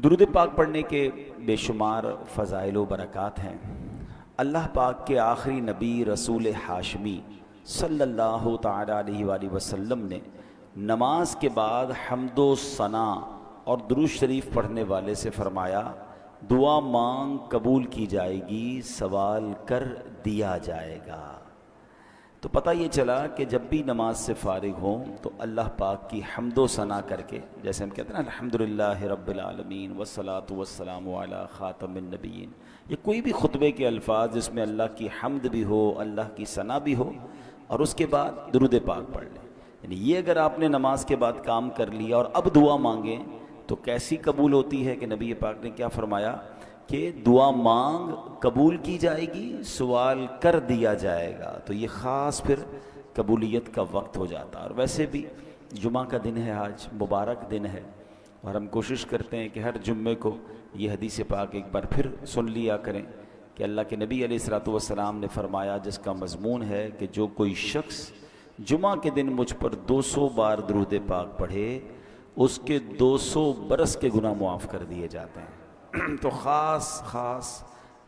درود پاک پڑھنے کے بے شمار فضائل و برکات ہیں۔ اللہ پاک کے آخری نبی رسول ہاشمی صلی اللہ تعالیٰ علیہ وآلہ وسلم نے نماز کے بعد حمد و ثنا اور درود شریف پڑھنے والے سے فرمایا، دعا مانگ قبول کی جائے گی، سوال کر دیا جائے گا۔ تو پتہ یہ چلا کہ جب بھی نماز سے فارغ ہوں تو اللہ پاک کی حمد و ثنا کر کے، جیسے ہم کہتے ہیں نا الحمدللہ رب العالمین والصلاۃ والسلام علی خاتم النبیین، یہ کوئی بھی خطبے کے الفاظ جس میں اللہ کی حمد بھی ہو، اللہ کی ثنا بھی ہو، اور اس کے بعد درود پاک پڑھ لیں۔ یعنی یہ اگر آپ نے نماز کے بعد کام کر لیا اور اب دعا مانگیں تو کیسی قبول ہوتی ہے کہ نبی پاک نے کیا فرمایا کہ دعا مانگ قبول کی جائے گی، سوال کر دیا جائے گا۔ تو یہ خاص پھر قبولیت کا وقت ہو جاتا ہے۔ اور ویسے بھی جمعہ کا دن ہے، آج مبارک دن ہے، اور ہم کوشش کرتے ہیں کہ ہر جمعے کو یہ حدیث پاک ایک بار پھر سن لیا کریں کہ اللہ کے نبی علیہ الصلوۃ والسلام نے فرمایا، جس کا مضمون ہے کہ جو کوئی شخص جمعہ کے دن مجھ پر 200 بار درود پاک پڑھے، اس کے 200 برس کے گناہ معاف کر دیے جاتے ہیں۔ تو خاص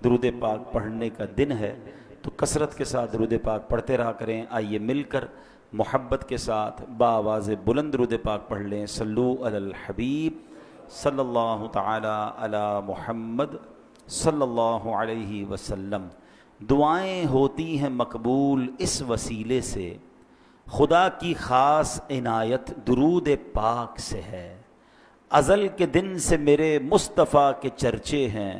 درود پاک پڑھنے کا دن ہے، تو کثرت کے ساتھ درود پاک پڑھتے رہا کریں۔ آئیے مل کر محبت کے ساتھ بآواز بلند درود پاک پڑھ لیں۔ صلو علی الحبیب صلی اللہ تعالی علی محمد صلی اللہ علیہ وسلم۔ دعائیں ہوتی ہیں مقبول اس وسیلے سے، خدا کی خاص عنایت درود پاک سے ہے۔ ازل کے دن سے میرے مصطفیٰ کے چرچے ہیں،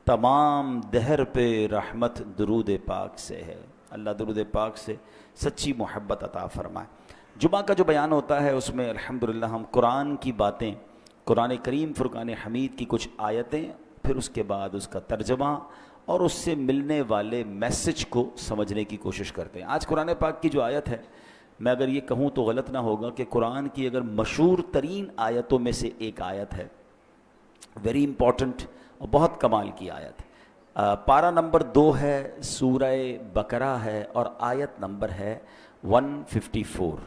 تمام دہر پہ رحمت درود پاک سے ہے۔ اللہ درود پاک سے سچی محبت عطا فرمائے۔ جمعہ کا جو بیان ہوتا ہے اس میں الحمدللہ ہم قرآن کی باتیں، قرآن کریم فرقان حمید کی کچھ آیتیں، پھر اس کے بعد اس کا ترجمہ اور اس سے ملنے والے میسج کو سمجھنے کی کوشش کرتے ہیں۔ آج قرآن پاک کی جو آیت ہے، میں اگر یہ کہوں تو غلط نہ ہوگا کہ قرآن کی اگر مشہور ترین آیتوں میں سے ایک آیت ہے، ویری امپورٹنٹ اور بہت کمال کی آیت۔ پارہ نمبر 2 ہے، سورہ بقرہ ہے، اور آیت نمبر ہے 154۔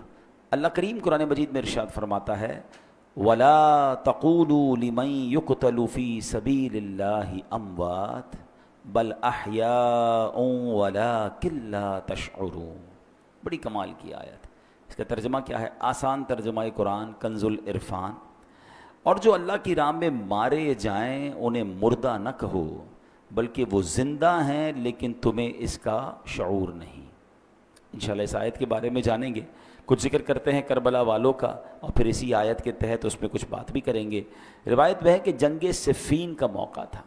اللہ کریم قرآن مجید میں ارشاد فرماتا ہے، وَلَا تَقُولُوا لِمَن يُقْتَلُ فِي سَبِيلِ اللَّهِ أَمْوَاتٌ بَلْ أَحْيَاءٌ وَلَٰكِن لَّا تَشْعُرُونَ۔ بڑی کمال کی آیت۔ اس کا ترجمہ کیا ہے؟ آسان ترجمہ قرآن کنز العرفان۔ اور جو اللہ کی راہ میں مارے جائیں انہیں مردہ نہ کہو، بلکہ وہ زندہ ہیں لیکن تمہیں اس کا شعور نہیں۔ انشاءاللہ اس آیت کے بارے میں جانیں گے، کچھ ذکر کرتے ہیں کربلا والوں کا، اور پھر اسی آیت کے تحت اس میں کچھ بات بھی کریں گے۔ روایت میں ہے کہ جنگ صفین کا موقع تھا،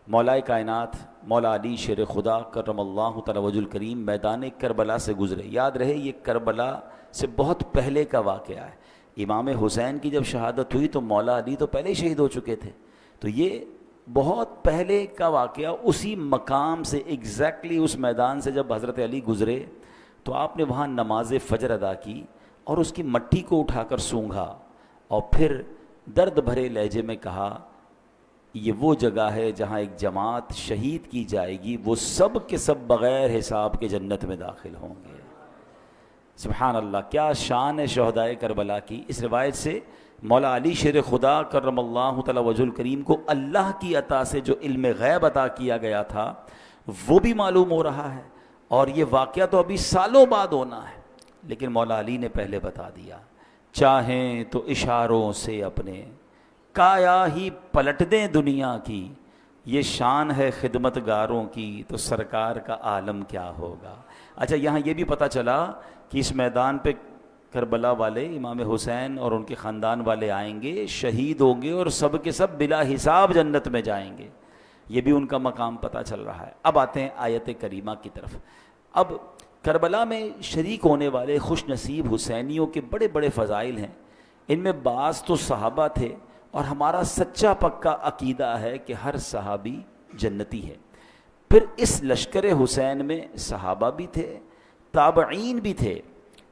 مولا کائنات مولا علی شیر خدا کرم اللہ تعالی وجہ الکریم میدان کربلا سے گزرے۔ یاد رہے یہ کربلا سے بہت پہلے کا واقعہ ہے۔ امام حسین کی جب شہادت ہوئی تو مولا علی تو پہلے ہی شہید ہو چکے تھے، تو یہ بہت پہلے کا واقعہ۔ اسی مقام سے ایگزیکٹلی اس میدان سے جب حضرت علی گزرے تو آپ نے وہاں نماز فجر ادا کی اور اس کی مٹی کو اٹھا کر سونگھا، اور پھر درد بھرے لہجے میں کہا، یہ وہ جگہ ہے جہاں ایک جماعت شہید کی جائے گی، وہ سب کے سب بغیر حساب کے جنت میں داخل ہوں گے۔ سبحان اللہ، کیا شان ہے شہدائے کربلا کی۔ اس روایت سے مولا علی شیر خدا کرم اللہ تعالی وجہ الکریم کو اللہ کی عطا سے جو علم غیب عطا کیا گیا تھا وہ بھی معلوم ہو رہا ہے، اور یہ واقعہ تو ابھی سالوں بعد ہونا ہے، لیکن مولا علی نے پہلے بتا دیا۔ چاہیں تو اشاروں سے اپنے کایا ہی پلٹ دیں دنیا کی، یہ شان ہے خدمت گاروں کی، تو سرکار کا عالم کیا ہوگا۔ اچھا، یہاں یہ بھی پتہ چلا کہ اس میدان پہ کربلا والے امام حسین اور ان کے خاندان والے آئیں گے، شہید ہوں گے، اور سب کے سب بلا حساب جنت میں جائیں گے۔ یہ بھی ان کا مقام پتہ چل رہا ہے۔ اب آتے ہیں آیت کریمہ کی طرف۔ اب کربلا میں شریک ہونے والے خوش نصیب حسینیوں کے بڑے بڑے فضائل ہیں۔ ان میں بعض تو صحابہ تھے، اور ہمارا سچا پکا عقیدہ ہے کہ ہر صحابی جنتی ہے۔ پھر اس لشکر حسین میں صحابہ بھی تھے، تابعین بھی تھے،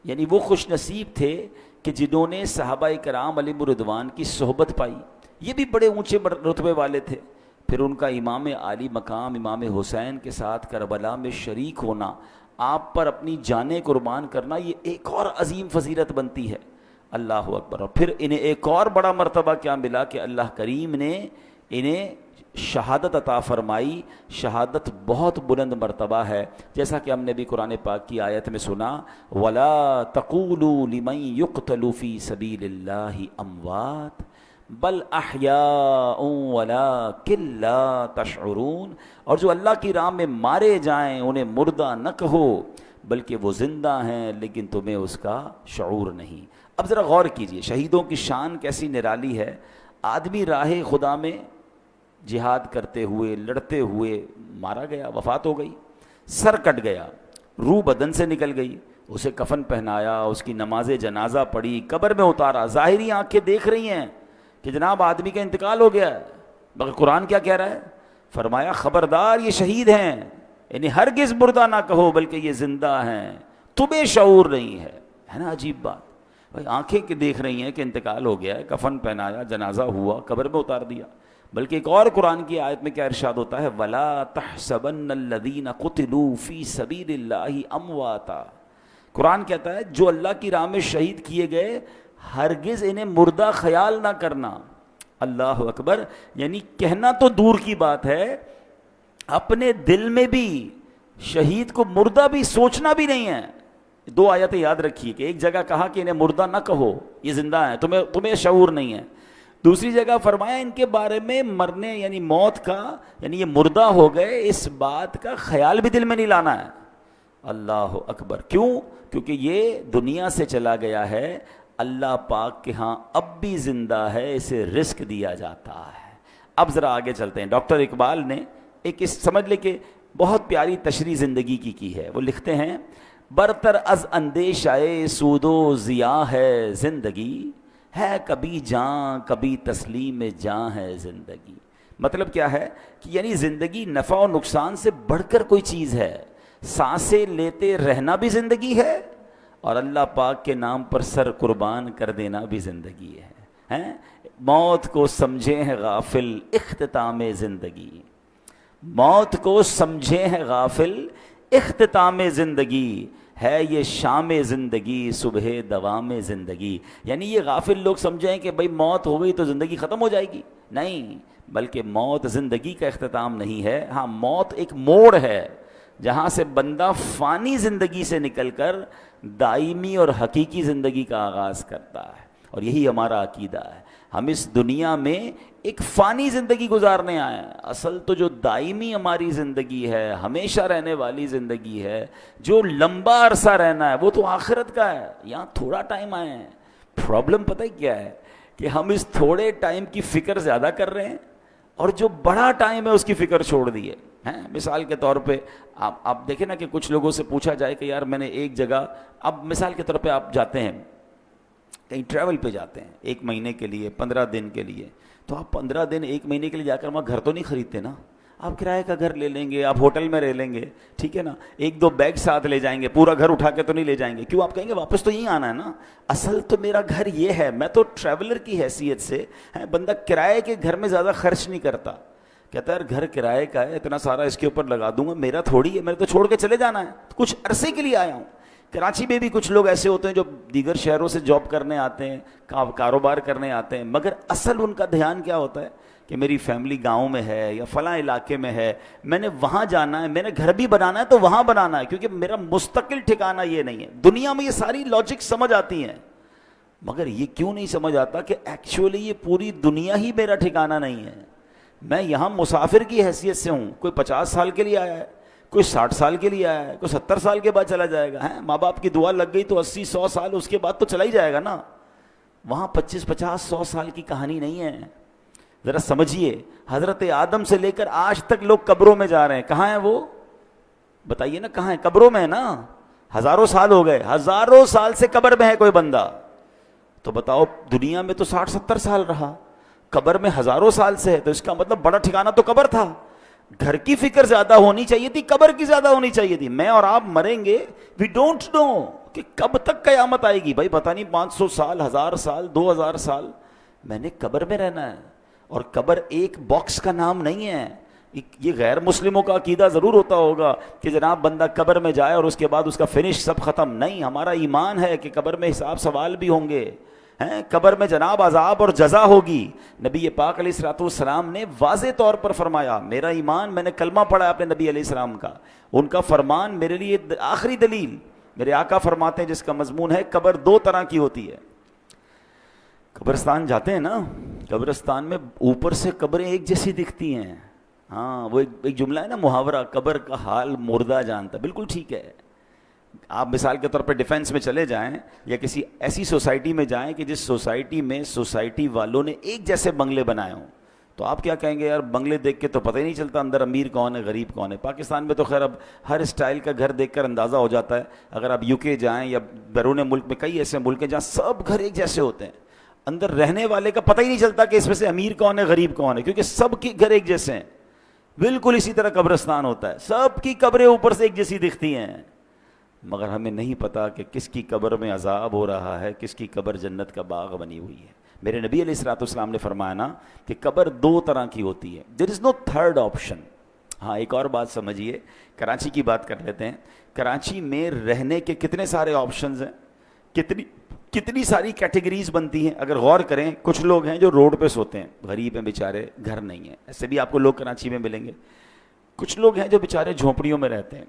یعنی وہ خوش نصیب تھے کہ جنہوں نے صحابہ کرام علیہم رضوان کی صحبت پائی، یہ بھی بڑے اونچے رتبے والے تھے۔ پھر ان کا امام عالی مقام امام حسین کے ساتھ کربلا میں شریک ہونا، آپ پر اپنی جانیں قربان کرنا، یہ ایک اور عظیم فضیلت بنتی ہے۔ اللہ اکبر. اور پھر انہیں ایک اور بڑا مرتبہ کیا ملا کہ اللہ کریم نے انہیں شہادت عطا فرمائی. شہادت بہت بلند مرتبہ ہے، جیسا کہ ہم نے بھی قرآن پاک کی آیت میں سنا، وَلَا تَقُولُوا لِمَن يُقْتَلُ فِي سَبِيلِ اللَّهِ أَمْوَاتٌ بَلْ أَحْيَاءٌ وَلَٰكِن لَّا تَشْعُرُونَ. اور جو اللہ کی راہ میں مارے جائیں انہیں مردہ نہ کہو بلکہ وہ زندہ ہیں لیکن تمہیں اس کا شعور نہیں. اب ذرا غور کیجئے، شہیدوں کی شان کیسی نرالی ہے. آدمی راہ خدا میں جہاد کرتے ہوئے لڑتے ہوئے مارا گیا، وفات ہو گئی، سر کٹ گیا، روح بدن سے نکل گئی، اسے کفن پہنایا، اس کی نماز جنازہ پڑھی، قبر میں اتارا، ظاہری آنکھیں دیکھ رہی ہیں کہ جناب آدمی کا انتقال ہو گیا ہے، مگر قرآن کیا کہہ رہا ہے؟ فرمایا خبردار یہ شہید ہیں، یعنی ہرگز مردہ نہ کہو بلکہ یہ زندہ ہیں، تمہیں شعور نہیں ہے. ہے نا عجیب بات؟ بھائی آنکھیں کہ دیکھ رہی ہیں کہ انتقال ہو گیا ہے، کفن پہنایا، جنازہ ہوا، قبر میں اتار دیا. بلکہ ایک اور قرآن کی آیت میں کیا ارشاد ہوتا ہے؟ وَلَا تَحْسَبَنَّ الَّذِينَ قُتِلُوا فِي سَبِيلِ اللَّهِ أَمْوَاتًا. قرآن کہتا ہے جو اللہ کی راہ میں شہید کیے گئے ہرگز انہیں مردہ خیال نہ کرنا. اللہ اکبر. یعنی کہنا تو دور کی بات ہے، اپنے دل میں بھی شہید کو مردہ بھی سوچنا بھی نہیں ہے. دو آیتیں یاد رکھیے کہ ایک جگہ کہا کہ انہیں مردہ نہ کہو، یہ زندہ ہیں، تمہیں شعور نہیں ہے. دوسری جگہ فرمایا ان کے بارے میں مرنے یعنی موت کا، یعنی یہ مردہ ہو گئے، اس بات کا خیال بھی دل میں نہیں لانا ہے. اللہ اکبر. کیوں؟ کیونکہ یہ دنیا سے چلا گیا ہے، اللہ پاک کے ہاں اب بھی زندہ ہے، اسے رزق دیا جاتا ہے. اب ذرا آگے چلتے ہیں. ڈاکٹر اقبال نے ایک سمجھ لے کہ بہت پیاری تشریح زندگی کی ہے. وہ لکھتے ہیں برتر از اندیشہ سود و ضیاء ہے زندگی، ہے کبھی جاں کبھی تسلیم جاں ہے زندگی. مطلب کیا ہے کہ یعنی زندگی نفع و نقصان سے بڑھ کر کوئی چیز ہے. سانسیں لیتے رہنا بھی زندگی ہے اور اللہ پاک کے نام پر سر قربان کر دینا بھی زندگی ہے. موت کو سمجھے ہیں غافل اختتام زندگی، موت کو سمجھے ہیں غافل اختتام زندگی، ہے یہ شام زندگی صبح دوام زندگی. یعنی یہ غافل لوگ سمجھیں کہ بھئی موت ہو گئی تو زندگی ختم ہو جائے گی. نہیں، بلکہ موت زندگی کا اختتام نہیں ہے. ہاں، موت ایک موڑ ہے جہاں سے بندہ فانی زندگی سے نکل کر دائمی اور حقیقی زندگی کا آغاز کرتا ہے. اور یہی ہمارا عقیدہ ہے. ہم اس دنیا میں ایک فانی زندگی گزارنے آئے ہیں. اصل تو جو دائمی ہماری زندگی ہے، ہمیشہ رہنے والی زندگی ہے، جو لمبا عرصہ رہنا ہے، وہ تو آخرت کا ہے. یہاں تھوڑا ٹائم آئے ہیں. پرابلم پتہ ہی کیا ہے کہ ہم اس تھوڑے ٹائم کی فکر زیادہ کر رہے ہیں اور جو بڑا ٹائم ہے اس کی فکر چھوڑ دی ہے. مثال کے طور پہ آپ دیکھیں نا کہ کچھ لوگوں سے پوچھا جائے کہ یار میں نے ایک جگہ، اب مثال کے طور پہ آپ جاتے ہیں کہیں ٹریول پہ جاتے ہیں 1 مہینے کے لیے، 15 دن کے لیے، تو آپ 15 دن 1 مہینے کے لیے جا کر وہاں گھر تو نہیں خریدتے نا. آپ کرائے کا گھر لے لیں گے، آپ ہوٹل میں رہ لیں گے، ٹھیک ہے نا، 1-2 بیگ ساتھ لے جائیں گے، پورا گھر اٹھا کے تو نہیں لے جائیں گے. کیوں؟ آپ کہیں گے واپس تو یہیں آنا ہے نا. اصل تو میرا گھر یہ ہے، میں تو ٹریولر کی حیثیت سے بندہ کرائے کے گھر میں زیادہ خرچ نہیں کرتا. کہتا ہے گھر کرائے کا ہے، اتنا سارا اس کے اوپر لگا دوں گا، میرا تھوڑی ہے، میں تو چھوڑ کے چلے جانا ہے، کچھ عرصے کے لیے آیا ہوں. کراچی میں بھی کچھ لوگ ایسے ہوتے ہیں جو دیگر شہروں سے جاب کرنے آتے ہیں، کاروبار کرنے آتے ہیں، مگر اصل ان کا دھیان کیا ہوتا ہے کہ میری فیملی گاؤں میں ہے یا فلاں علاقے میں ہے، میں نے وہاں جانا ہے، میں نے گھر بھی بنانا ہے تو وہاں بنانا ہے، کیونکہ میرا مستقل ٹھکانہ یہ نہیں ہے. دنیا میں یہ ساری لاجک سمجھ آتی ہیں، مگر یہ کیوں نہیں سمجھ آتا کہ ایکچولی یہ پوری دنیا ہی میرا ٹھکانہ نہیں ہے. میں یہاں مسافر کی حیثیت سے ہوں. کوئی 50 سال کے لیے آیا ہے، کوئی 60 سال کے لیے آیا ہے، کوئی 70 سال کے بعد چلا جائے گا. ماں باپ کی دعا لگ گئی تو 80-100 سال اس کے بعد تو چلا ہی جائے گا نا. وہاں 25-50-100 سال کی کہانی نہیں ہے. ذرا سمجھیے، حضرت آدم سے لے کر آج تک لوگ قبروں میں جا رہے ہیں. کہاں ہیں وہ؟ بتائیے نا کہاں ہیں؟ قبروں میں ہے نا. ہزاروں سال ہو گئے، ہزاروں سال سے قبر میں ہے کوئی بندہ. تو بتاؤ، دنیا میں تو 60-70 سال رہا، قبر میں ہزاروں سال سے ہے، تو اس کا مطلب بڑا ٹھکانہ تو قبر تھا. گھر کی فکر زیادہ ہونی چاہیے تھی، قبر کی زیادہ ہونی چاہیے تھی. میں اور آپ مریں گے، وی ڈونٹ نو کہ کب تک قیامت آئے گی. بھائی پتہ نہیں 500 سال، 1000 سال، 2000 سال میں نے قبر میں رہنا ہے. اور قبر ایک باکس کا نام نہیں ہے. یہ غیر مسلموں کا عقیدہ ضرور ہوتا ہوگا کہ جناب بندہ قبر میں جائے اور اس کے بعد اس کا فنش سب ختم. نہیں، ہمارا ایمان ہے کہ قبر میں حساب سوال بھی ہوں گے. ہیں، قبر میں جناب عذاب اور جزا ہوگی. نبی پاک علیہ الصلوۃ والسلام نے واضح طور پر فرمایا، میرا ایمان، میں نے کلمہ پڑھا ہے اپنے نبی علیہ السلام کا، ان کا فرمان میرے لیے آخری دلیل. میرے آقا فرماتے ہیں جس کا مضمون ہے قبر دو طرح کی ہوتی ہے. قبرستان جاتے ہیں نا، قبرستان میں اوپر سے قبریں ایک جیسی دکھتی ہیں. ہاں، وہ ایک جملہ ہے نا محاورہ، قبر کا حال مردہ جانتا. بالکل ٹھیک ہے. آپ مثال کے طور پہ ڈیفینس میں چلے جائیں یا کسی ایسی سوسائٹی میں جائیں کہ جس سوسائٹی میں سوسائٹی والوں نے ایک جیسے بنگلے بنائے ہوں، تو آپ کیا کہیں گے؟ یار بنگلے دیکھ کے تو پتہ ہی نہیں چلتا اندر امیر کون ہے غریب کون ہے. پاکستان میں تو خیر اب ہر اسٹائل کا گھر دیکھ کر اندازہ ہو جاتا ہے. اگر آپ یو کے جائیں یا بیرون ملک میں کئی ایسے ملک ہیں جہاں سب گھر ایک جیسے ہوتے ہیں، اندر رہنے والے کا پتہ ہی نہیں چلتا کہ اس میں سے امیر کون ہے غریب کون ہے، کیونکہ سب کے گھر ایک جیسے ہیں. بالکل اسی طرح قبرستان ہوتا ہے، سب کی قبریں اوپر سے ایک جیسی دکھتی ہیں، مگر ہمیں نہیں پتا کہ کس کی قبر میں عذاب ہو رہا ہے، کس کی قبر جنت کا باغ بنی ہوئی ہے. میرے نبی علیہ الصلوۃ والسلام نے فرمایا نا کہ قبر دو طرح کی ہوتی ہے. دیر از نو تھرڈ آپشن. ہاں، ایک اور بات سمجھیے، کراچی کی بات کر لیتے ہیں. کراچی میں رہنے کے کتنے سارے آپشنز ہیں، کتنی ساری کیٹیگریز بنتی ہیں. اگر غور کریں، کچھ لوگ ہیں جو روڈ پہ سوتے ہیں، غریب ہیں بیچارے، گھر نہیں ہیں. ایسے بھی آپ کو لوگ کراچی میں ملیں گے. کچھ لوگ ہیں جو بیچارے جھونپڑیوں میں رہتے ہیں،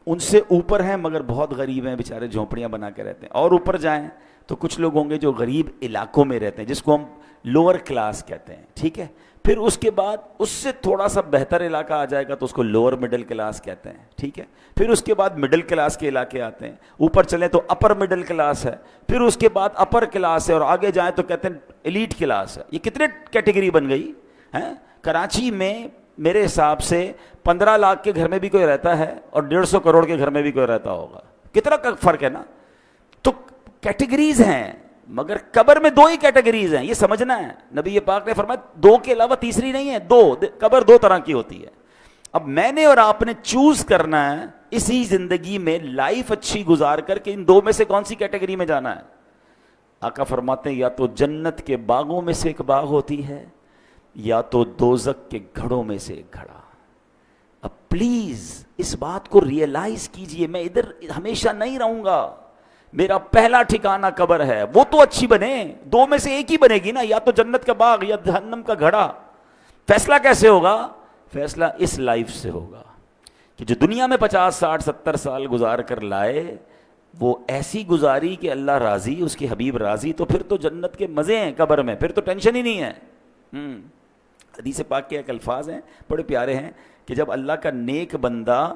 ان سے اوپر ہیں مگر بہت غریب ہیں، بیچارے جھونپڑیاں بنا کے رہتے ہیں. اور اوپر جائیں تو کچھ لوگ ہوں گے جو غریب علاقوں میں رہتے ہیں، جس کو ہم لوور کلاس کہتے ہیں. ٹھیک ہے. پھر اس کے بعد اس سے تھوڑا سا بہتر علاقہ آ جائے گا تو اس کو لوور مڈل کلاس کہتے ہیں. ٹھیک ہے. پھر اس کے بعد مڈل کلاس کے علاقے آتے ہیں. اوپر چلیں تو اپر مڈل کلاس ہے. پھر اس کے بعد اپر کلاس ہے، اور آگے جائیں تو کہتے ہیں ایلیٹ کلاس ہے. یہ کتنے کیٹیگری بن گئی ہیں. کراچی میں میرے حساب سے 15 لاکھ کے گھر میں بھی کوئی رہتا ہے اور 150 کروڑ کے گھر میں بھی کوئی رہتا ہوگا. کتنا فرق ہے نا. تو کیٹیگریز ہیں، مگر قبر میں دو ہی کیٹیگریز ہیں، یہ سمجھنا ہے. نبی پاک نے فرمایا دو کے علاوہ تیسری نہیں ہے. قبر دو طرح کی ہوتی ہے. اب میں نے اور آپ نے چوز کرنا ہے اسی زندگی میں لائف اچھی گزار کر کے ان دو میں سے کون سی کیٹیگری میں جانا ہے. آقا فرماتے ہیں یا تو جنت کے باغوں میں سے ایک باغ ہوتی ہے یا تو دوزخ کے گھڑوں میں سے ایک گھڑا. اب پلیز اس بات کو ریئلائز کیجئے، میں ادھر ہمیشہ نہیں رہوں گا. میرا پہلا ٹھکانہ قبر ہے، وہ تو اچھی بنے، دو میں سے ایک ہی بنے گی نا، یا تو جنت کا باغ یا جہنم کا گھڑا. فیصلہ کیسے ہوگا؟ فیصلہ اس لائف سے ہوگا کہ جو دنیا میں 50 60 70 سال گزار کر لائے وہ ایسی گزاری کہ اللہ راضی، اس کے حبیب راضی، تو پھر تو جنت کے مزے ہیں قبر میں، پھر تو ٹینشن ہی نہیں ہے. حدیث پاک کے ایک الفاظ ہیں بڑے پیارے ہیں کہ جب اللہ کا نیک بندہ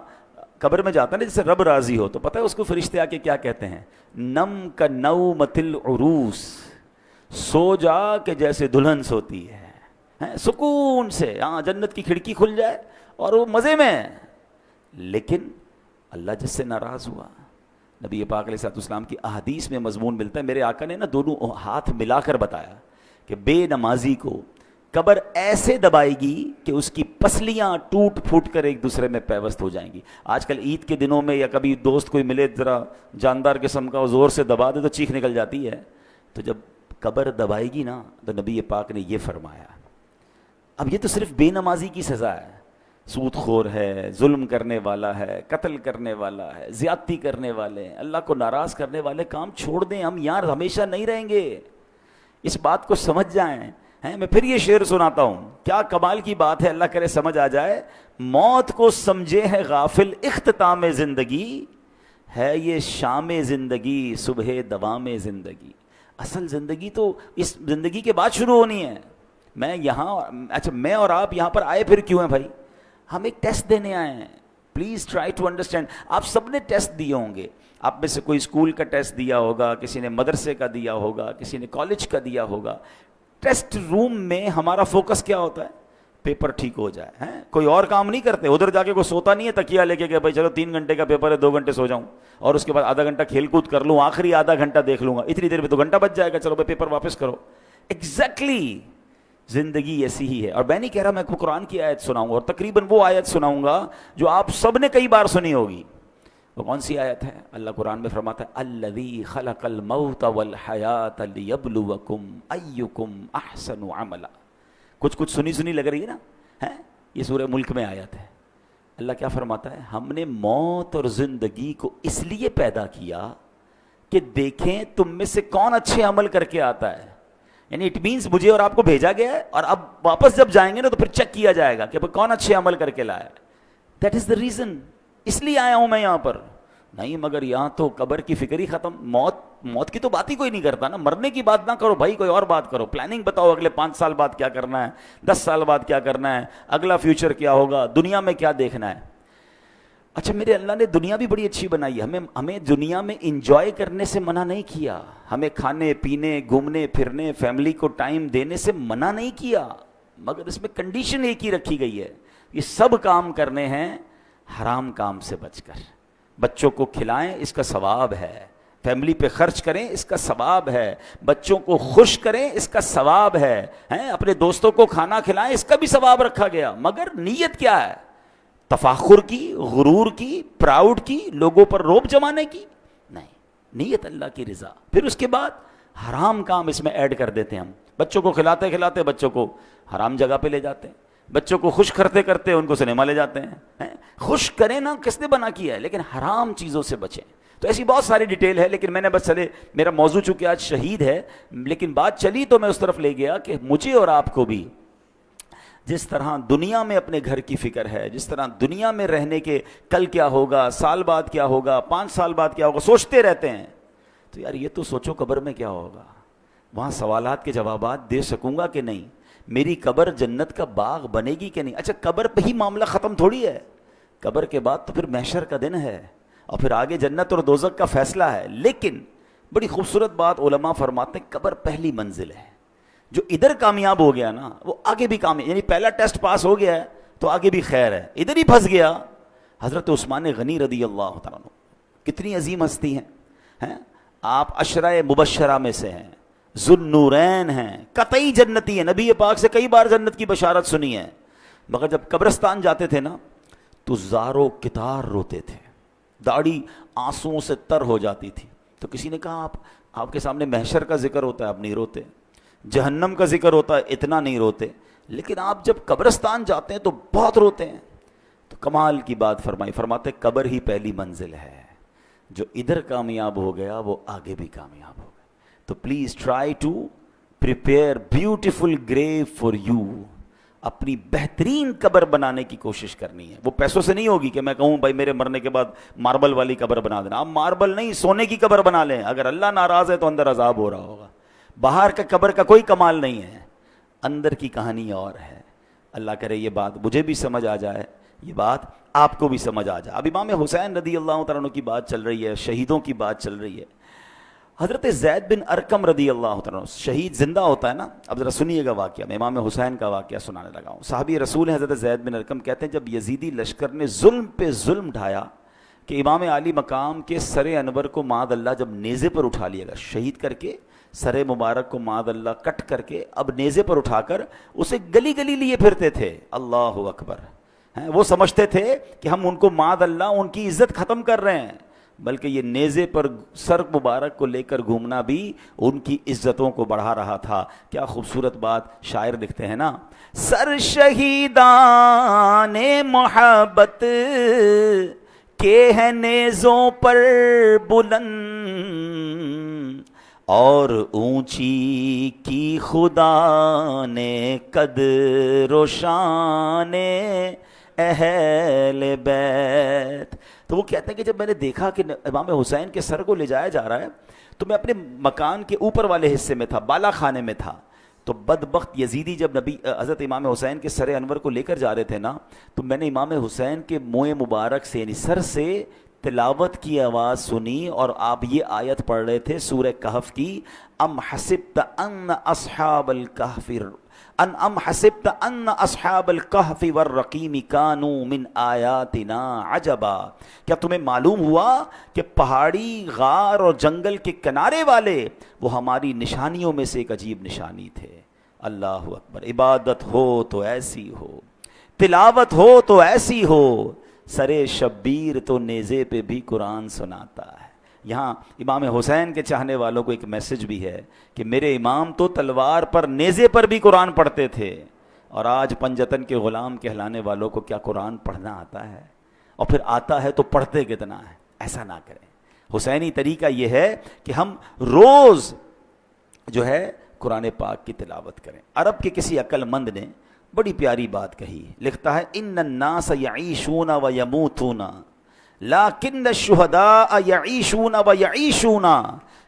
قبر میں جاتا ہے نا، جیسے رب راضی ہو، تو پتہ ہے اس کو فرشتے آ کے کیا کہتے ہیں؟ نم کا نومۃ العروس، سو جا کہ جیسے دلہن سوتی ہے، سکون سے. ہاں، جنت کی کھڑکی کھل جائے اور وہ مزے میں. لیکن اللہ جس سے ناراض ہوا، نبی پاک علیہ الصلوۃ والسلام کی احادیث میں مضمون ملتا ہے. میرے آقا نے نا دونوں ہاتھ ملا کر بتایا کہ بے نمازی کو قبر ایسے دبائے گی کہ اس کی پسلیاں ٹوٹ پھوٹ کر ایک دوسرے میں پیوست ہو جائیں گی. آج کل عید کے دنوں میں یا کبھی دوست کوئی ملے ذرا جاندار قسم کا، زور سے دبا دے تو چیخ نکل جاتی ہے. تو جب قبر دبائے گی نا تو نبی پاک نے یہ فرمایا. اب یہ تو صرف بے نمازی کی سزا ہے، سود خور ہے، ظلم کرنے والا ہے، قتل کرنے والا ہے، زیادتی کرنے والے ہیں، اللہ کو ناراض کرنے والے کام چھوڑ دیں. ہم یار ہمیشہ نہیں رہیں گے، اس بات کو سمجھ جائیں. میں پھر یہ شعر سناتا ہوں، کیا کمال کی بات ہے، اللہ کرے سمجھ آ جائے. موت کو سمجھے ہے غافل اختتام زندگی، ہے یہ شام زندگی صبح دوام زندگی. اصل زندگی تو اس زندگی کے بعد شروع ہونی ہے. میں اور آپ یہاں پر آئے پھر کیوں ہیں بھائی؟ ہم ایک ٹیسٹ دینے آئے ہیں. Please try to understand. آپ سب نے ٹیسٹ دیے ہوں گے. آپ میں سے کوئی اسکول کا ٹیسٹ دیا ہوگا، کسی نے مدرسے کا دیا ہوگا، کسی نے کالج کا دیا ہوگا. ٹیسٹ روم میں ہمارا فوکس کیا ہوتا ہے؟ پیپر ٹھیک ہو جائے. کوئی اور کام نہیں کرتے. ادھر جا کے کوئی سوتا نہیں ہے تکیہ لے کے کہ بھائی چلو 3 گھنٹے کا پیپر ہے، 2 گھنٹے سو جاؤں اور اس کے بعد آدھا گھنٹہ کھیل کود کر لوں، آخری آدھا گھنٹہ دیکھ لوں گا، اتنی دیر میں تو گھنٹہ بچ جائے گا، چلو بھائی پیپر واپس کرو. ایگزیکٹلی زندگی ایسی ہی ہے. اور میں نہیں کہہ رہا میں کو قرآن کی آیت سناؤں گا، اور تقریباً وہ آیت سناؤں گا جو آپ سب نے کئی بار سنی ہوگی. وہ کون سی آیت ہے؟ اللہ قرآن میں فرماتا ہے الذی خلق الموت والحیات لیبلوکم ایکم احسن عملا. کچھ سنی لگ رہی ہے نا. یہ سورہ ملک میں آیت ہے. اللہ کیا فرماتا ہے؟ ہم نے موت اور زندگی کو اس لیے پیدا کیا کہ دیکھیں تم میں سے کون اچھے عمل کر کے آتا ہے. یعنی اٹ مینس مجھے اور آپ کو بھیجا گیا ہے اور اب واپس جب جائیں گے نا تو پھر چیک کیا جائے گا کہ کون اچھے عمل کر کے لایا. دیٹ از دا ریزن, اس لیے آیا ہوں میں یہاں پر. نہیں مگر یہاں تو قبر کی فکر ہی ختم. موت کی تو بات ہی کوئی نہیں کرتا نا. مرنے کی بات نہ کرو بھائی, کوئی اور بات کرو. پلاننگ بتاؤ اگلے 5 سال بعد کیا کرنا ہے, 10 سال بعد کیا کرنا ہے, اگلا فیوچر کیا ہوگا, دنیا میں کیا دیکھنا ہے. اچھا میرے اللہ نے دنیا بھی بڑی اچھی بنائی ہے. ہمیں دنیا میں انجوائے کرنے سے منع نہیں کیا, ہمیں کھانے پینے گھومنے پھرنے فیملی کو ٹائم دینے سے منع نہیں کیا, مگر اس میں کنڈیشن ایک ہی رکھی گئی ہے, یہ سب کام کرنے ہیں حرام کام سے بچ کر. بچوں کو کھلائیں اس کا ثواب ہے, فیملی پہ خرچ کریں اس کا ثواب ہے, بچوں کو خوش کریں اس کا ثواب ہے, اپنے دوستوں کو کھانا کھلائیں اس کا بھی ثواب رکھا گیا. مگر نیت کیا ہے؟ تفاخر کی, غرور کی, پراؤڈ کی, لوگوں پر روب جمانے کی نہیں. نیت اللہ کی رضا. پھر اس کے بعد حرام کام اس میں ایڈ کر دیتے ہیں ہم. بچوں کو کھلاتے کھلاتے بچوں کو حرام جگہ پہ لے جاتے ہیں, بچوں کو خوش کرتے کرتے ان کو سنیما لے جاتے ہیں. خوش کریں نا, کس نے بنا کیا ہے, لیکن حرام چیزوں سے بچیں. تو ایسی بہت ساری ڈیٹیل ہے, لیکن میں نے بس چلے, میرا موضوع چونکہ آج شہید ہے, لیکن بات چلی تو میں اس طرف لے گیا کہ مجھے اور آپ کو بھی جس طرح دنیا میں اپنے گھر کی فکر ہے, جس طرح دنیا میں رہنے کے کل کیا ہوگا, سال بعد کیا ہوگا, 5 سال بعد کیا ہوگا, سوچتے رہتے ہیں. تو یار یہ تو سوچو قبر میں کیا ہوگا, وہاں سوالات کے جوابات دے سکوں گا کہ نہیں, میری قبر جنت کا باغ بنے گی کہ نہیں. اچھا قبر پہ ہی معاملہ ختم تھوڑی ہے, قبر کے بعد تو پھر محشر کا دن ہے اور پھر آگے جنت اور دوزخ کا فیصلہ ہے. لیکن بڑی خوبصورت بات علماء فرماتے ہیں, قبر پہلی منزل ہے. جو ادھر کامیاب ہو گیا نا وہ آگے بھی کامیاب, یعنی پہلا ٹیسٹ پاس ہو گیا ہے تو آگے بھی خیر ہے. ادھر ہی پھنس گیا. حضرت عثمان غنی رضی اللہ تعالیٰ عنہ کتنی عظیم ہستی ہیں, آپ عشرہ مبشرہ میں سے ہیں, ذوالنورین ہیں, قطعی جنتی ہیں, نبی پاک سے کئی بار جنت کی بشارت سنی ہے. مگر جب قبرستان جاتے تھے نا تو زارو کتار روتے تھے, داڑھی آنسوؤں سے تر ہو جاتی تھی. تو کسی نے کہا آپ کے سامنے محشر کا ذکر ہوتا ہے, آپ نہیں روتے, جہنم کا ذکر ہوتا ہے, اتنا نہیں روتے, لیکن آپ جب قبرستان جاتے ہیں تو بہت روتے ہیں. تو کمال کی بات فرماتے قبر ہی پہلی منزل ہے, جو ادھر کامیاب ہو گیا وہ آگے بھی کامیاب ہو گیا. تو please try to prepare beautiful grave for you. اپنی بہترین قبر بنانے کی کوشش کرنی ہے. وہ پیسوں سے نہیں ہوگی کہ میں کہوں بھائی میرے مرنے کے بعد ماربل والی قبر بنا دینا. آپ ماربل نہیں, سونے کی قبر بنا لیں. اگر اللہ ناراض ہے تو اندر عذاب ہو رہا ہوگا. باہر کا قبر کا کوئی کمال نہیں ہے, اندر کی کہانی اور ہے. اللہ کرے یہ بات مجھے بھی سمجھ آ جائے, یہ بات آپ کو بھی سمجھ آ جائے. اب امام حسین رضی اللہ تعالیٰ عنہ کی بات چل رہی ہے, شہیدوں کی بات چل رہی ہے. حضرت زید بن ارقم رضی اللہ تعالیٰ عنہ, شہید زندہ ہوتا ہے نا. اب ذرا سنیے گا واقعہ, میں امام حسین کا واقعہ سنانے لگا ہوں. صحابی رسول ہیں حضرت زید بن ارقم, کہتے ہیں جب یزیدی لشکر نے ظلم پہ ظلم ڈھایا کہ امام عالی مقام کے سر انور کو معاذ اللہ جب نیزے پر اٹھا لیا گیا, شہید کر کے سر مبارک کو معاذ اللہ کٹ کر کے اب نیزے پر اٹھا کر اسے گلی گلی لیے پھرتے تھے. اللہ اکبر. وہ سمجھتے تھے کہ ہم ان کو معاذ اللہ ان کی عزت ختم کر رہے ہیں, بلکہ یہ نیزے پر سر مبارک کو لے کر گھومنا بھی ان کی عزتوں کو بڑھا رہا تھا. کیا خوبصورت بات شاعر لکھتے ہیں نا, سر شہیدان محبت کے ہیں نیزوں پر بلند, اور اونچی کی خدا نے قدر و شان اہل بیت. تو وہ کہتے ہیں کہ جب میں نے دیکھا کہ امام حسین کے سر کو لے جایا جا رہا ہے تو میں اپنے مکان کے اوپر والے حصے میں تھا, بالا خانے میں تھا. تو بدبخت یزیدی جب حضرت امام حسین کے سر انور کو لے کر جا رہے تھے نا, تو میں نے امام حسین کے منہ مبارک سے یعنی سر سے تلاوت کی آواز سنی, اور آپ یہ آیت پڑھ رہے تھے سورہ کہف کی, ام حسبت ان اصحاب الکہف والرقیم کانوا من آیاتنا عجبا. کیا تمہیں معلوم ہوا کہ پہاڑی, غار اور جنگل کے کنارے والے وہ ہماری نشانیوں میں سے ایک عجیب نشانی تھے. اللہ اکبر. عبادت ہو تو ایسی ہو, تلاوت ہو تو ایسی ہو, سرے شبیر تو نیزے پہ بھی قرآن سناتا ہے. یہاں امام حسین کے چاہنے والوں کو ایک میسج بھی ہے کہ میرے امام تو تلوار پر نیزے پر بھی قرآن پڑھتے تھے, اور آج پنجتن کے غلام کہلانے والوں کو کیا قرآن پڑھنا آتا ہے؟ اور پھر آتا ہے تو پڑھتے کتنا ہے؟ ایسا نہ کریں. حسینی طریقہ یہ ہے کہ ہم روز جو ہے قرآن پاک کی تلاوت کریں. عرب کے کسی عقل مند نے بڑی پیاری بات کہی, لکھتا ہے ان الناس یعیشون و یموتون لیکن الشہداء یعیشون و یعیشون.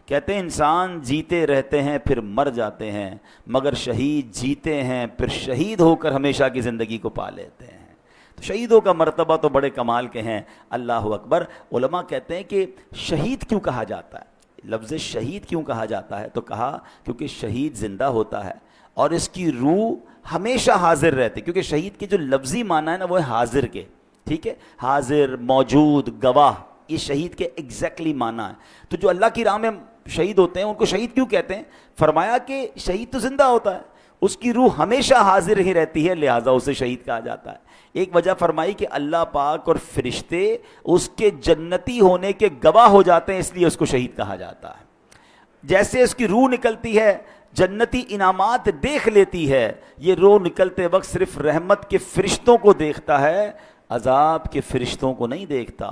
کہتے ہیں انسان جیتے رہتے ہیں پھر مر جاتے ہیں, مگر شہید جیتے ہیں پھر شہید ہو کر ہمیشہ کی زندگی کو پا لیتے ہیں. تو شہیدوں کا مرتبہ تو بڑے کمال کے ہیں. اللہ اکبر. علماء کہتے ہیں کہ شہید کیوں کہا جاتا ہے, لفظ شہید کیوں کہا جاتا ہے, تو کہا کیونکہ شہید زندہ ہوتا ہے اور اس کی روح ہمیشہ حاضر رہتی, کیونکہ شہید کے جو لفظی معنی ہے نا وہ ہے حاضر کے, ٹھیک ہے, حاضر, موجود, گواہ, یہ شہید کے ایگزیکٹلی معنی ہے. تو جو اللہ کی راہ میں شہید ہوتے ہیں ان کو شہید کیوں کہتے ہیں؟ فرمایا کہ شہید تو زندہ ہوتا ہے, اس کی روح ہمیشہ حاضر ہی رہتی ہے, لہٰذا اسے شہید کہا جاتا ہے. ایک وجہ فرمائی کہ اللہ پاک اور فرشتے اس کے جنتی ہونے کے گواہ ہو جاتے ہیں, اس لیے اس کو شہید کہا جاتا ہے. جیسے اس کی روح نکلتی ہے جنتی انعامات دیکھ لیتی ہے, یہ روح نکلتے وقت صرف رحمت کے فرشتوں کو دیکھتا ہے, عذاب کے فرشتوں کو نہیں دیکھتا.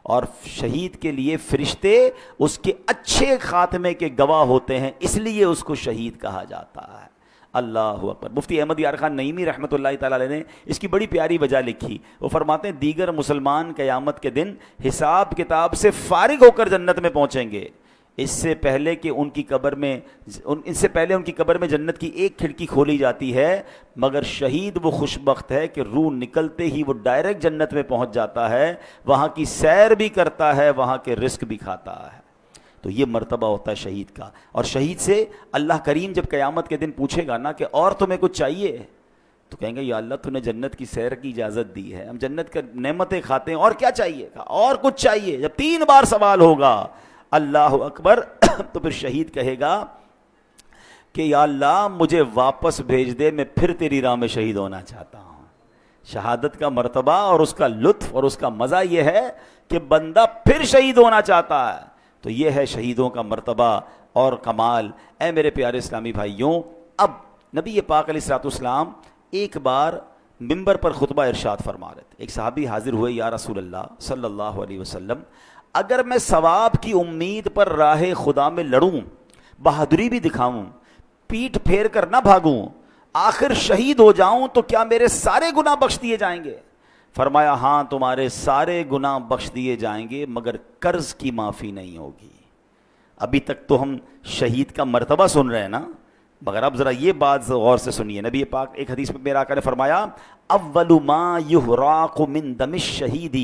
اور شہید کے لیے فرشتے اس کے اچھے خاتمے کے گواہ ہوتے ہیں, اس لیے اس کو شہید کہا جاتا ہے. اللہ اکبر. مفتی احمد یار خان نعیمی رحمۃ اللہ تعالی علیہ نے اس کی بڑی پیاری وجہ لکھی. وہ فرماتے ہیں دیگر مسلمان قیامت کے دن حساب کتاب سے فارغ ہو کر جنت میں پہنچیں گے, اس سے پہلے کہ ان کی قبر میں جنت کی ایک کھڑکی کھولی جاتی ہے, مگر شہید وہ خوش بخت ہے کہ روح نکلتے ہی وہ ڈائریکٹ جنت میں پہنچ جاتا ہے, وہاں کی سیر بھی کرتا ہے, وہاں کے رزق بھی کھاتا ہے. تو یہ مرتبہ ہوتا ہے شہید کا. اور شہید سے اللہ کریم جب قیامت کے دن پوچھے گا نا کہ اور تمہیں کچھ چاہیے, تو کہیں گے یا اللہ تو نے جنت کی سیر کی اجازت دی ہے, ہم جنت کا نعمتیں کھاتے ہیں, اور کیا چاہیے, اور کچھ چاہیے. جب 3 بار سوال ہوگا, اللہ اکبر, تو پھر شہید کہے گا کہ یا اللہ مجھے واپس بھیج دے, میں پھر تیری راہ میں شہید ہونا چاہتا ہوں. شہادت کا مرتبہ اور اس کا لطف اور اس کا مزہ یہ ہے کہ بندہ پھر شہید ہونا چاہتا ہے. تو یہ ہے شہیدوں کا مرتبہ اور کمال. اے میرے پیارے اسلامی بھائیوں, اب نبی پاک علیہ الصلوۃ والسلام ایک بار منبر پر خطبہ ارشاد فرما رہے تھے. ایک صحابی حاضر ہوئے, یا رسول اللہ صلی اللہ علیہ وسلم, اگر میں ثواب کی امید پر راہ خدا میں لڑوں, بہادری بھی دکھاؤں, پیٹھ پھیر کر نہ بھاگوں, آخر شہید ہو جاؤں, تو کیا میرے سارے گناہ بخش دیے جائیں گے؟ فرمایا ہاں تمہارے سارے گناہ بخش دیے جائیں گے, مگر قرض کی معافی نہیں ہوگی. ابھی تک تو ہم شہید کا مرتبہ سن رہے ہیں نا, مگر اب ذرا یہ بات غور سے سنیے. نبی پاک ایک حدیث میں میرا آقا نے فرمایا اول ما یحراق من دم الشہید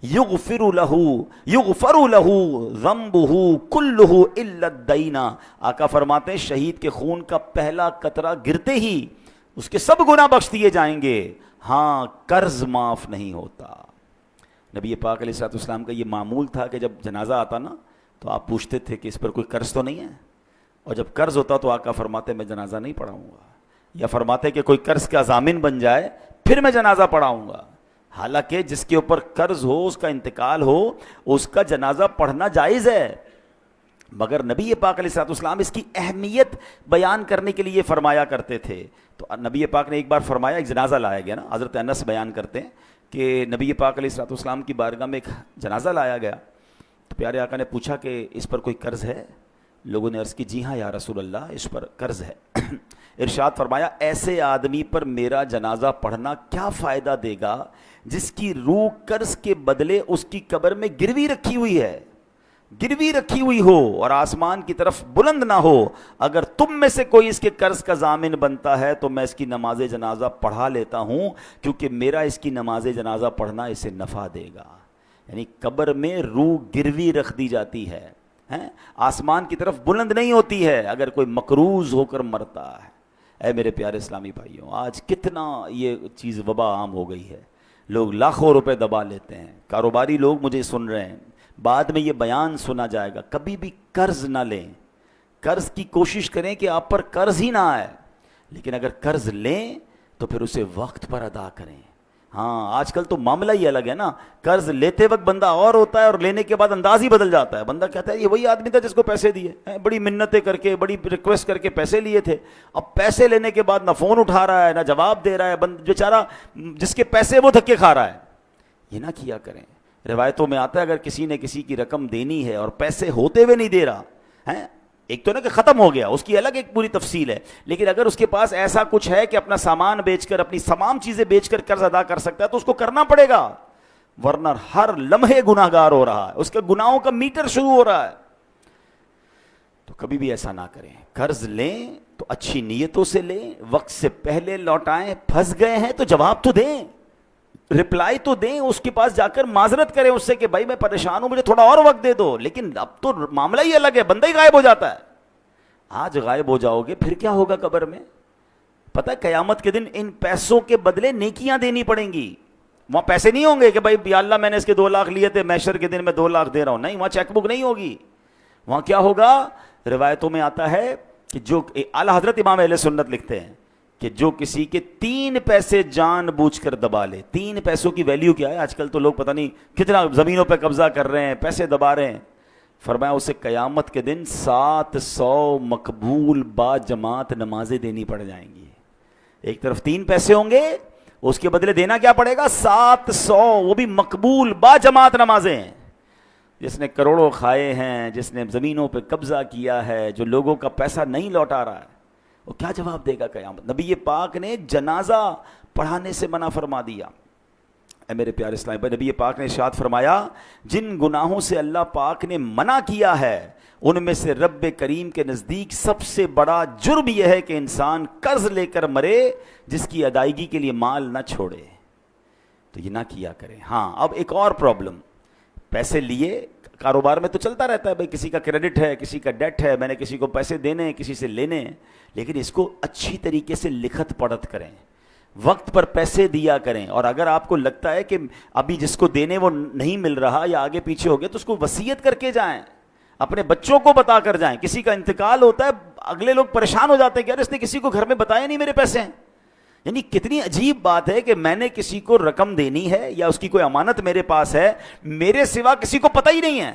یغفر له ذنبه كله الا الدین. آقا فرماتے ہیں شہید کے خون کا پہلا قطرہ گرتے ہی اس کے سب گناہ بخش دیے جائیں گے, ہاں قرض معاف نہیں ہوتا. نبی پاک علیہ الصلوۃ والسلام کا یہ معمول تھا کہ جب جنازہ آتا نا تو آپ پوچھتے تھے کہ اس پر کوئی قرض تو نہیں ہے, اور جب قرض ہوتا تو آقا فرماتے میں جنازہ نہیں پڑھاؤں گا, یا فرماتے کہ کوئی قرض کا ضامن بن جائے پھر میں جنازہ پڑھاؤں گا. حالانکہ جس کے اوپر قرض ہو, اس کا انتقال ہو, اس کا جنازہ پڑھنا جائز ہے, مگر نبی پاک علیہ الصلوۃ والسلام اس کی اہمیت بیان کرنے کے لیے فرمایا کرتے تھے. تو نبی پاک نے ایک بار فرمایا, ایک جنازہ لایا گیا نا, حضرت انس بیان کرتے ہیں کہ نبی پاک علیہ الصلوۃ والسلام کی بارگاہ میں ایک جنازہ لایا گیا, تو پیارے آقا نے پوچھا کہ اس پر کوئی قرض ہے؟ لوگوں نے عرض کی جی ہاں یا رسول اللہ اس پر قرض ہے. ارشاد فرمایا ایسے آدمی پر میرا جنازہ پڑھنا کیا فائدہ دے گا جس کی روح قرض کے بدلے اس کی قبر میں گروی رکھی ہوئی ہو اور آسمان کی طرف بلند نہ ہو. اگر تم میں سے کوئی اس کے قرض کا ضامن بنتا ہے تو میں اس کی نماز جنازہ پڑھا لیتا ہوں, کیونکہ میرا اس کی نماز جنازہ پڑھنا اسے نفع دے گا. یعنی قبر میں روح گروی رکھ دی جاتی ہے, آسمان کی طرف بلند نہیں ہوتی ہے اگر کوئی مقروض ہو کر مرتا ہے. اے میرے پیارے اسلامی بھائیوں, آج کتنا یہ چیز وبا عام ہو گئی ہے, لوگ لاکھوں روپے دبا لیتے ہیں. کاروباری لوگ مجھے سن رہے ہیں, بعد میں یہ بیان سنا جائے گا, کبھی بھی قرض نہ لیں. قرض کی کوشش کریں کہ آپ پر قرض ہی نہ آئے, لیکن اگر قرض لیں تو پھر اسے وقت پر ادا کریں. ہاں آج کل تو معاملہ ہی الگ ہے نا, قرض لیتے وقت بندہ اور ہوتا ہے اور لینے کے بعد انداز ہی بدل جاتا ہے. بندہ کہتا ہے یہ وہی آدمی تھا جس کو پیسے دیے, بڑی منتیں کر کے بڑی ریکویسٹ کر کے پیسے لیے تھے, اب پیسے لینے کے بعد نہ فون اٹھا رہا ہے نہ جواب دے رہا ہے, بیچارہ جس کے پیسے وہ دھکے کھا رہا ہے. یہ نہ کیا کریں. روایتوں میں آتا ہے اگر کسی نے کسی کی رقم دینی ہے اور پیسے ہوتے ہوئے نہیں دے رہا ہے، ایک تو نا کہ ختم ہو گیا، اس کی الگ ایک پوری تفصیل ہے، لیکن اگر اس کے پاس ایسا کچھ ہے کہ اپنا سامان بیچ کر، اپنی تمام چیزیں بیچ کر قرض ادا کر سکتا ہے تو اس کو کرنا پڑے گا، ورنہ ہر لمحے گناہ گار ہو رہا ہے، اس کے گناہوں کا میٹر شروع ہو رہا ہے۔ تو کبھی بھی ایسا نہ کریں، قرض لیں تو اچھی نیتوں سے لیں، وقت سے پہلے لوٹائیں، پھنس گئے ہیں تو جواب تو دیں، رپلائی تو دیں، اس کے پاس جا کر معذرت کریں اس سے کہ بھائی میں پریشان ہوں، مجھے تھوڑا اور وقت دے دو، لیکن اب تو معاملہ ہی الگ ہے، بندہ ہی غائب ہو جاتا ہے۔ آج غائب ہو جاؤ گے پھر کیا ہوگا قبر میں؟ پتہ ہے قیامت کے دن ان پیسوں کے بدلے نیکیاں دینی پڑیں گی، وہاں پیسے نہیں ہوں گے کہ بھائی یا اللہ میں نے اس کے 2 لاکھ لیے تھے، محشر کے دن میں 2 لاکھ دے رہا ہوں، نہیں، وہاں چیک بک نہیں ہوگی، وہاں کیا ہوگا؟ روایتوں میں آتا ہے کہ جو اعلیٰ حضرت امام اہل سنت لکھتے ہیں کہ جو کسی کے 3 پیسے جان بوجھ کر دبا لے، 3 پیسوں کی ویلیو کیا ہے؟ آج کل تو لوگ پتہ نہیں کتنا زمینوں پہ قبضہ کر رہے ہیں، پیسے دبا رہے ہیں، فرمایا اسے قیامت کے دن 700 مقبول با جماعت نمازیں دینی پڑ جائیں گی۔ ایک طرف 3 پیسے ہوں گے، اس کے بدلے دینا کیا پڑے گا؟ 700، وہ بھی مقبول با جماعت نمازیں۔ جس نے کروڑوں کھائے ہیں، جس نے زمینوں پہ قبضہ کیا ہے، جو لوگوں کا پیسہ نہیں لوٹا رہا ہے، وہ کیا جواب دے گا قیامت؟ نبی پاک نے جنازہ پڑھانے سے منع فرما دیا۔ اے میرے پیارے اسلام بھائی، نبی پاک نے ارشاد فرمایا جن گناہوں سے اللہ پاک نے منع کیا ہے ان میں سے رب کریم کے نزدیک سب سے بڑا جرم یہ ہے کہ انسان قرض لے کر مرے جس کی ادائیگی کے لیے مال نہ چھوڑے، تو یہ نہ کیا کرے۔ ہاں، اب ایک اور پرابلم، پیسے لیے کاروبار میں تو چلتا رہتا ہے، بھائی کسی کا کریڈٹ ہے، کسی کا ڈیٹ ہے، میں نے کسی کو پیسے دینے ہیں، کسی سے لینے ہیں، لیکن اس کو اچھی طریقے سے لکھت پڑھت کریں، وقت پر پیسے دیا کریں، اور اگر آپ کو لگتا ہے کہ ابھی جس کو دینے وہ نہیں مل رہا یا آگے پیچھے ہو گیا تو اس کو وصیت کر کے جائیں، اپنے بچوں کو بتا کر جائیں۔ کسی کا انتقال ہوتا ہے، اگلے لوگ پریشان ہو جاتے ہیں کہ یار اس نے کسی کو گھر میں بتایا نہیں میرے پیسے ہیں۔ یعنی کتنی عجیب بات ہے کہ میں نے کسی کو رقم دینی ہے یا اس کی کوئی امانت میرے پاس ہے، میرے سوا کسی کو پتہ ہی نہیں ہے۔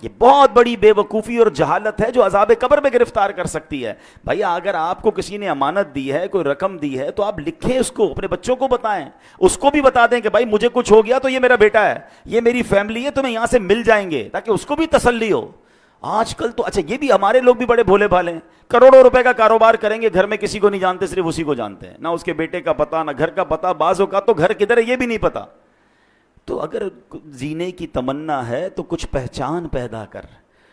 یہ بہت بڑی بے وقوفی اور جہالت ہے جو عذاب قبر میں گرفتار کر سکتی ہے۔ بھائی اگر آپ کو کسی نے امانت دی ہے، کوئی رقم دی ہے، تو آپ لکھیں اس کو، اپنے بچوں کو بتائیں، اس کو بھی بتا دیں کہ بھائی مجھے کچھ ہو گیا تو یہ میرا بیٹا ہے، یہ میری فیملی ہے، تمہیں یہاں سے مل جائیں گے، تاکہ اس کو بھی تسلی ہو۔ آج کل تو اچھا یہ بھی ہمارے لوگ بھی بڑے بھولے بھالے ہیں، کروڑوں روپے کا کاروبار کریں گے، گھر میں کسی کو نہیں جانتے، صرف اسی کو جانتے ہیں، نہ اس کے بیٹے کا پتہ، نہ گھر کا پتہ، بعض اوقات تو گھر کدھر ہے یہ بھی نہیں پتا۔ تو اگر جینے کی تمنا ہے تو کچھ پہچان پیدا کر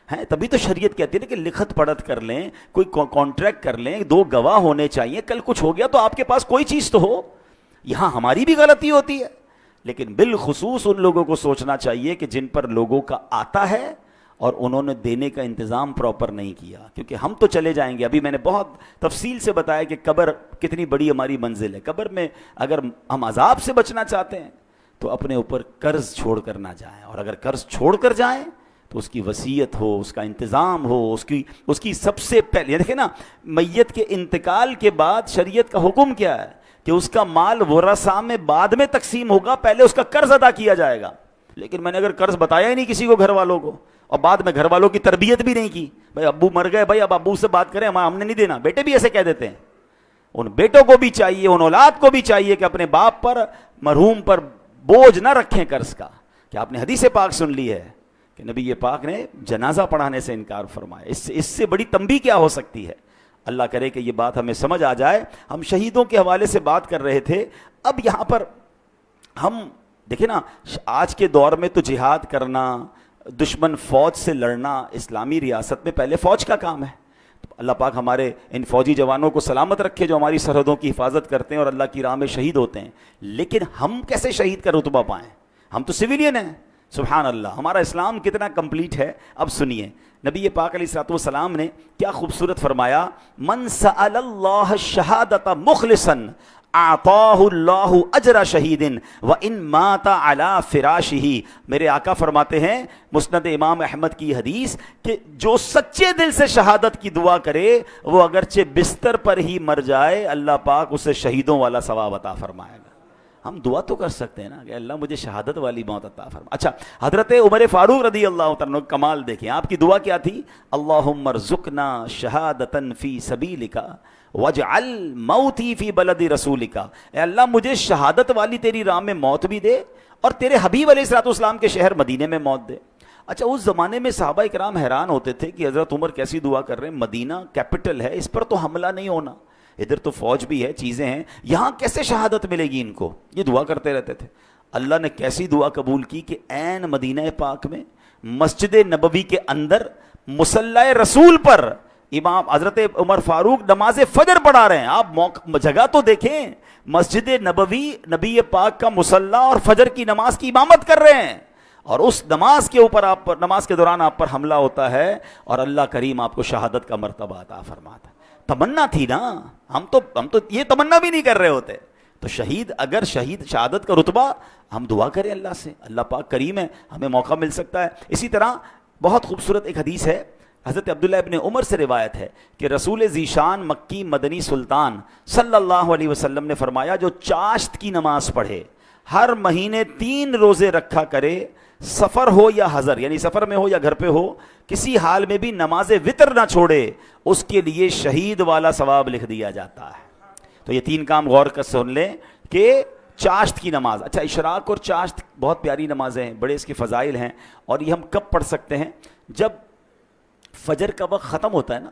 ہیں، تبھی تو شریعت کہتی ہے کہ لکھت پڑھت کر لیں، کوئی کانٹریکٹ کر لیں، 2 گواہ ہونے چاہیے، کل کچھ ہو گیا تو آپ کے پاس کوئی چیز تو ہو۔ یہاں ہماری بھی غلطی ہوتی ہے، لیکن بالخصوص ان لوگوں کو سوچنا چاہیے کہ جن پر لوگوں کا آتا ہے اور انہوں نے دینے کا انتظام پراپر نہیں کیا، کیونکہ ہم تو چلے جائیں گے۔ ابھی میں نے بہت تفصیل سے بتایا کہ قبر کتنی بڑی ہماری منزل ہے۔ قبر میں اگر ہم عذاب سے بچنا چاہتے ہیں تو اپنے اوپر قرض چھوڑ کر نہ جائیں، اور اگر قرض چھوڑ کر جائیں تو اس کی وصیت ہو، اس کا انتظام ہو، اس کی سب سے پہلے دیکھیں نا، میت کے انتقال کے بعد شریعت کا حکم کیا ہے کہ اس کا مال ورثاء میں بعد میں تقسیم ہوگا، پہلے اس کا قرض ادا کیا جائے گا۔ لیکن میں نے اگر قرض بتایا ہی نہیں کسی کو، گھر والوں کو، اور بعد میں گھر والوں کی تربیت بھی نہیں کی، بھائی ابو مر گئے، بھائی اب ابو سے بات کریں، ہم نے نہیں دینا، بیٹے بھی ایسے کہہ دیتے ہیں۔ ان بیٹوں کو بھی چاہیے، ان اولاد کو بھی چاہیے کہ اپنے باپ پر، مرحوم پر بوجھ نہ رکھیں قرض کا۔ کہ آپ نے حدیث پاک سن لی ہے کہ نبی یہ پاک نے جنازہ پڑھانے سے انکار فرمایا، اس سے بڑی تنبیہ کیا ہو سکتی ہے؟ اللہ کرے کہ یہ بات ہمیں سمجھ آ جائے۔ ہم شہیدوں کے حوالے سے بات کر رہے تھے، اب یہاں پر ہم دیکھیں نا، آج کے دور میں تو جہاد کرنا، دشمن فوج سے لڑنا اسلامی ریاست میں پہلے فوج کا کام ہے۔ اللہ پاک ہمارے ان فوجی جوانوں کو سلامت رکھے جو ہماری سرحدوں کی حفاظت کرتے ہیں اور اللہ کی راہ میں شہید ہوتے ہیں، لیکن ہم کیسے شہید کا رتبہ پائیں؟ ہم تو سویلین ہیں۔ سبحان اللہ، ہمارا اسلام کتنا کمپلیٹ ہے۔ اب سنیے نبی پاک علیہ الصلوۃ والسلام نے کیا خوبصورت فرمایا، من سأل اللہ الشہادۃ مخلصا اعطاہ اللہ اجر شہید وان مات علی فراشہ۔ میرے آقا فرماتے ہیں مسند امام احمد کی حدیث کہ جو سچے دل سے شہادت کی دعا کرے وہ اگرچہ بستر پر ہی مر جائے، اللہ پاک اسے شہیدوں والا ثواب عطا فرمائے گا۔ ہم دعا تو کر سکتے ہیں نا کہ اللہ مجھے شہادت والی موت عطا فرما۔ اچھا، حضرت عمر فاروق رضی اللہ تعالیٰ عنہ کمال دیکھیں، آپ کی دعا کیا تھی؟ اللہم ارزقنا شہادتا فی سبیلک وجعل موتی فی بلد رسولک، اے اللہ مجھے شہادت والی تیری راہ میں موت بھی دے اور تیرے حبیب علیہ الصلوۃ والسلام کے شہر مدینے میں موت دے۔ اچھا اس زمانے میں صحابہ کرام حیران ہوتے تھے کہ حضرت عمر کیسی دعا کر رہے ہیں، مدینہ کیپٹل ہے، اس پر تو حملہ نہیں ہونا، ادھر تو فوج بھی ہے، چیزیں ہیں، یہاں کیسے شہادت ملے گی ان کو، یہ دعا کرتے رہتے تھے۔ اللہ نے کیسی دعا قبول کی کہ عین مدینہ پاک میں مسجد نبوی کے اندر مصلی رسول پر امام حضرت عمر فاروق نماز فجر پڑھا رہے ہیں۔ آپ جگہ تو دیکھیں، مسجد نبوی، نبی پاک کا مصلی اور فجر کی نماز کی امامت کر رہے ہیں، اور اس نماز کے اوپر آپ پر، نماز کے دوران آپ پر حملہ ہوتا ہے اور اللہ کریم آپ کو شہادت کا مرتبہ عطا فرماتا ہے۔ تمنا تھی نا، ہم تو یہ تمنا بھی نہیں کر رہے ہوتے۔ تو شہید، اگر شہید شہادت کا رتبہ، ہم دعا کریں اللہ سے، اللہ پاک کریم ہے، ہمیں موقع مل سکتا ہے۔ اسی طرح بہت خوبصورت ایک حدیث ہے، حضرت عبداللہ ابن عمر سے روایت ہے کہ رسول ذیشان مکی مدنی سلطان صلی اللہ علیہ وسلم نے فرمایا، جو چاشت کی نماز پڑھے، ہر مہینے 3 روزے رکھا کرے، سفر ہو یا حضر، یعنی سفر میں ہو یا گھر پہ ہو، کسی حال میں بھی نماز وتر نہ چھوڑے، اس کے لیے شہید والا ثواب لکھ دیا جاتا ہے۔ تو یہ 3 کام غور کر سن لیں کہ چاشت کی نماز، اچھا اشراق اور چاشت بہت پیاری نمازیں ہیں، بڑے اس کے فضائل ہیں، اور یہ ہم کب پڑھ سکتے ہیں؟ جب فجر کا وقت ختم ہوتا ہے نا،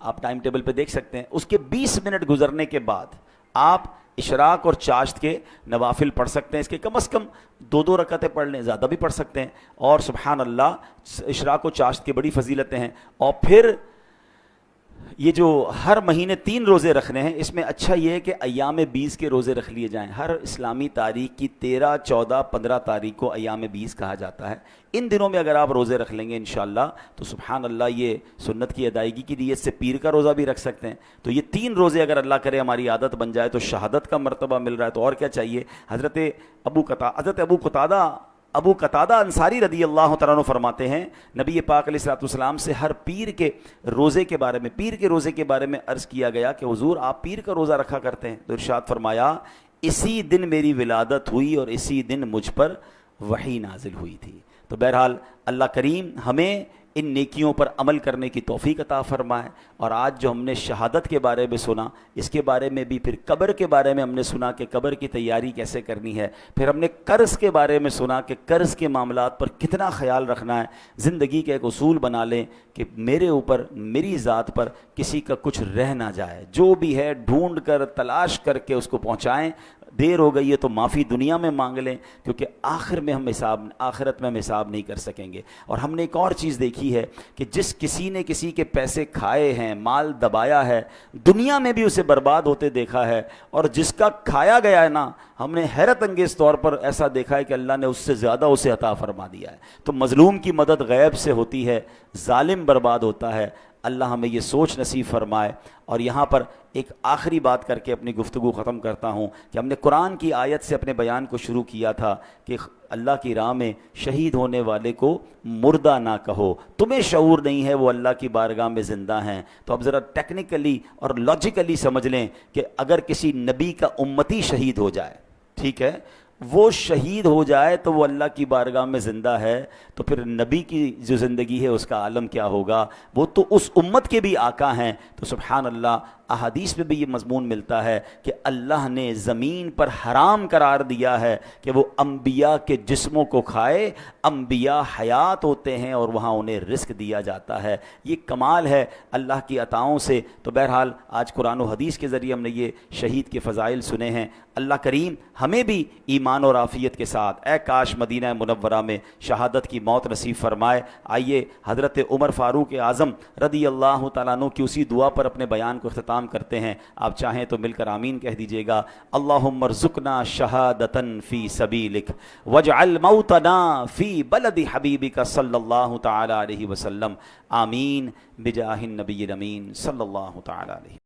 آپ ٹائم ٹیبل پہ دیکھ سکتے ہیں، اس کے 20 منٹ گزرنے کے بعد آپ اشراق اور چاشت کے نوافل پڑھ سکتے ہیں، اس کے کم از کم 2 رکعتیں پڑھ لیں، زیادہ بھی پڑھ سکتے ہیں، اور سبحان اللہ اشراق و چاشت کی بڑی فضیلتیں ہیں۔ اور پھر یہ جو ہر مہینے 3 روزے رکھنے ہیں، اس میں اچھا یہ ہے کہ ایام 20 کے روزے رکھ لیے جائیں۔ ہر اسلامی تاریخ کی 13، 14، 15 تاریخ کو ایام 20 کہا جاتا ہے۔ ان دنوں میں اگر آپ روزے رکھ لیں گے انشاءاللہ تو سبحان اللہ یہ سنت کی ادائیگی کی نیت سے پیر کا روزہ بھی رکھ سکتے ہیں۔ تو یہ 3 روزے اگر اللہ کرے ہماری عادت بن جائے تو شہادت کا مرتبہ مل رہا ہے، تو اور کیا چاہیے۔ حضرت ابو قتادہ انصاری رضی اللہ تعالیٰ عنہ فرماتے ہیں، نبی پاک علیہ الصلوۃ والسلام سے ہر پیر کے روزے کے بارے میں عرض کیا گیا کہ حضور آپ پیر کا روزہ رکھا کرتے ہیں، تو ارشاد فرمایا اسی دن میری ولادت ہوئی اور اسی دن مجھ پر وحی نازل ہوئی تھی۔ تو بہرحال اللہ کریم ہمیں ان نیکیوں پر عمل کرنے کی توفیق عطا فرمائے۔ اور آج جو ہم نے شہادت کے بارے میں سنا، اس کے بارے میں بھی، پھر قبر کے بارے میں ہم نے سنا کہ قبر کی تیاری کیسے کرنی ہے، پھر ہم نے قرض کے بارے میں سنا کہ قرض کے معاملات پر کتنا خیال رکھنا ہے۔ زندگی کا ایک اصول بنا لیں کہ میرے اوپر، میری ذات پر کسی کا کچھ رہ نہ جائے، جو بھی ہے ڈھونڈ کر تلاش کر کے اس کو پہنچائیں۔ دیر ہو گئی ہے تو معافی دنیا میں مانگ لیں، کیونکہ آخرت میں ہم حساب نہیں کر سکیں گے۔ اور ہم نے ایک اور چیز دیکھی ہے کہ جس کسی نے کسی کے پیسے کھائے ہیں، مال دبایا ہے، دنیا میں بھی اسے برباد ہوتے دیکھا ہے، اور جس کا کھایا گیا ہے نا، ہم نے حیرت انگیز طور پر ایسا دیکھا ہے کہ اللہ نے اس سے زیادہ اسے عطا فرما دیا ہے۔ تو مظلوم کی مدد غیب سے ہوتی ہے، ظالم برباد ہوتا ہے۔ اللہ ہمیں یہ سوچ نصیب فرمائے۔ اور یہاں پر ایک آخری بات کر کے اپنی گفتگو ختم کرتا ہوں کہ ہم نے قرآن کی آیت سے اپنے بیان کو شروع کیا تھا کہ اللہ کی راہ میں شہید ہونے والے کو مردہ نہ کہو، تمہیں شعور نہیں ہے وہ اللہ کی بارگاہ میں زندہ ہیں۔ تو اب ذرا ٹیکنیکلی اور لاجیکلی سمجھ لیں کہ اگر کسی نبی کا امتی شہید ہو جائے، ٹھیک ہے، وہ شہید ہو جائے تو وہ اللہ کی بارگاہ میں زندہ ہے، تو پھر نبی کی جو زندگی ہے اس کا عالم کیا ہوگا؟ وہ تو اس امت کے بھی آقا ہیں۔ تو سبحان اللہ، احادیث میں بھی یہ مضمون ملتا ہے کہ اللہ نے زمین پر حرام قرار دیا ہے کہ وہ انبیاء کے جسموں کو کھائے۔ انبیاء حیات ہوتے ہیں اور وہاں انہیں رزق دیا جاتا ہے۔ یہ کمال ہے اللہ کی عطاؤں سے۔ تو بہرحال آج قرآن و حدیث کے ذریعے ہم نے یہ شہید کے فضائل سنے ہیں۔ اللہ کریم ہمیں بھی ایمان اور عافیت کے ساتھ، اے کاش مدینہ منورہ میں شہادت کی موت نصیب فرمائے۔ آئیے حضرت عمر فاروق اعظم رضی اللہ تعالیٰ عنہ کی اسی دعا پر اپنے بیان کو اختتام کرتے ہیں۔ آپ چاہیں تو مل کر آمین کہہ دیجئے گا۔ اللہم ارزقنا شہادتن فی سبیلک واجعل موتنا فی بلد حبیبک صلی اللہ تعالی علیہ وسلم، آمین بجاہ النبی الامین صلی اللہ تعالی علیہ وسلم۔